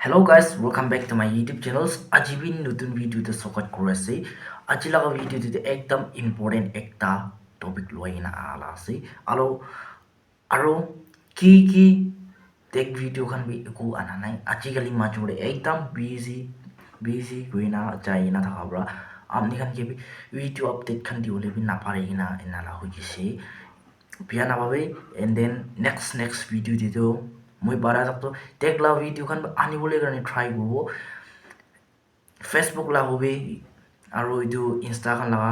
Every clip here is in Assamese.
Hello guys, welcome back to my YouTube channels. আজি भी নতুন ভিডিওতে স্বাগত কৰিছে। আজি লগা ভিডিওতে একদম ইম্পৰ্টেন্ট একটা টপিক লৈ কিনে আলা আছে। আৰু কি টেক ভিডিও খান বি একো আনা নাই। আজিকালি মাজৰে একদম বিজি গইনা যাই না থাকাবৰা আমনি খান কি ভিডিও আপডেট খান দিবলৈ বি নাপাৰে কিনা এনালা হৈ গৈছে। বিয়া নাপাবে and then next ভিডিও দিটো মই বাৰা যাবতো টেক লা ভিডিও খান আনিবলৈ কাৰণে ট্ৰাই কৰিব ফেসবুক লাভবে আৰু এইটো ইনষ্টা খান লাগা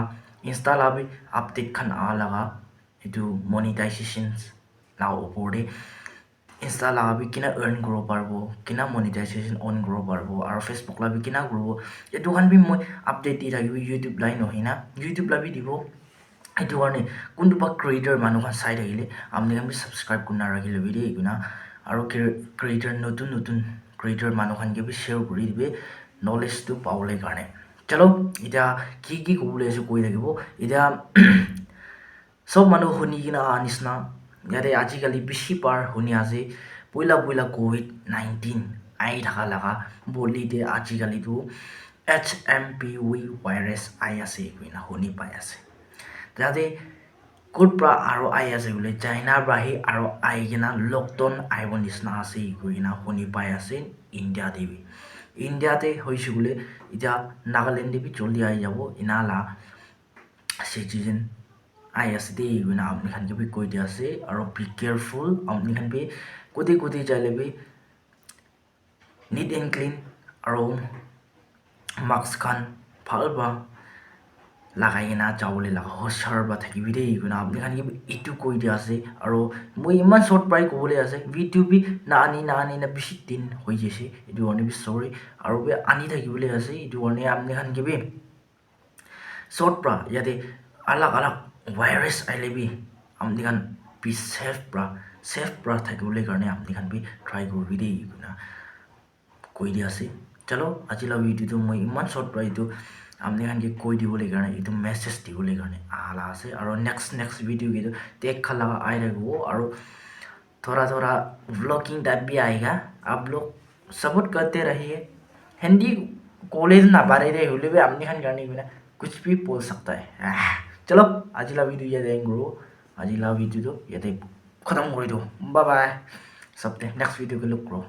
ইনষ্টা লাভে আপডেট খান লাগা এইটো মনিটাইজেশ্যন লাভ ওপৰতে ইনষ্টা লাভে কিনা আৰ্ন কৰিব পাৰিব কিনা মনিটাইজেশ্যন অন কৰিব পাৰিব আৰু ফেসবুক লাভে কিনা কৰিব এইটো খান বি মই আপডেট দি থাকিব ইউটিউব লাই নহয় না ইউটিউব লাভে দিব এইটো কাৰণে কোনটোবা ক্ৰিয়েটৰ মানুহ চাই থাকিলে আপুনি আমি সাবস্ক্ৰাইব কৰি নাৰাখিলে বি দেই গুনা আৰু ক্ৰিয়েটৰ নতুন ক্ৰিয়েটৰ মানুহ খানকে বি শ্বেয়াৰ কৰি দিবে নলেজটো পাবলৈ কাৰণে চলো এতিয়া কি ক'বলৈ আছে কৈ থাকিব এতিয়া সব মানুহ শুনি কিনা নিচিনা ইয়াতে আজিকালি বেছি পাৰ শুনি আছে পইলা COVID-19 আই থকা লগা বলিতে আজিকালিতো HMPV ভাইৰাছ আই আছে কিনা শুনি পাই আছে যাতে ক'ত পৰা আৰু আই আছে বোলে চাইনাৰ বাহি আৰু আই কিনা লকডাউন আহিব নিচিনা আছে কিনা শুনি পাই আছে ইণ্ডিয়াতে হৈছে বোলে এতিয়া নাগালেণ্ডে বি জলদি আহি যাব ইনালা চিটিজেন আই আছে দেই কিনা আপুনি খানকে বি কৈ দিয়া আছে আৰু বি কেয়াৰফুল আপুনি খান বি কোটি যাইলে বি নিট এণ্ড ক্লিন আৰু মাস্ক খান ভাল বা লাগাই কিনা যাবলৈ লাগা হচাৰ বা থাকিবি দেই কিনা আপুনি খান এইটো কৈ দিয়া আছে আৰু মই ইমান শ্বৰ্ট প্ৰায় ক'বলৈ আছে ভিডিঅ' বি না আনি না বেছি দিন হৈ গৈছে এইটো কাৰণে বি চৰি আৰু বি আনি থাকিবলৈ আছে এইটো কাৰণে আপুনি খান বি শ্বৰ্ট পৰা ইয়াতে আলাগ ভাইৰাছ আহিলে বি আপুনি খান বি ছেফ পৰা থাকিবলৈ কাৰণে আপুনি খান বি ট্ৰাই কৰিবি দেই কিনা কৈ দিয়া আছে চলো আজিলা ভিডিঅ'টো মই ইমান শ্বৰ্ট পৰা এইটো আপনি খান কৈ দিবলৈ কাৰণে এইটো মেছেজ দিবলৈ কাৰণে আলা আছে আৰু নেক্সট ভিডিও কিন্তু টেক খালা আই থাকিব আৰু थोड़ा व्लॉगिंग टाइप भी आएगा आप लोग सपोर्ट करते रहिए हिंदी कॉलेज ना बारे रहे हुए भी अपनी खान करने बिना कुछ भी बोल सकता है चलो आज ला वीडियो ये देंगे आज ला वीडियो तो ये खत्म कर दो बाय बाय सबने नेक्स्ट वीडियो के लुक करो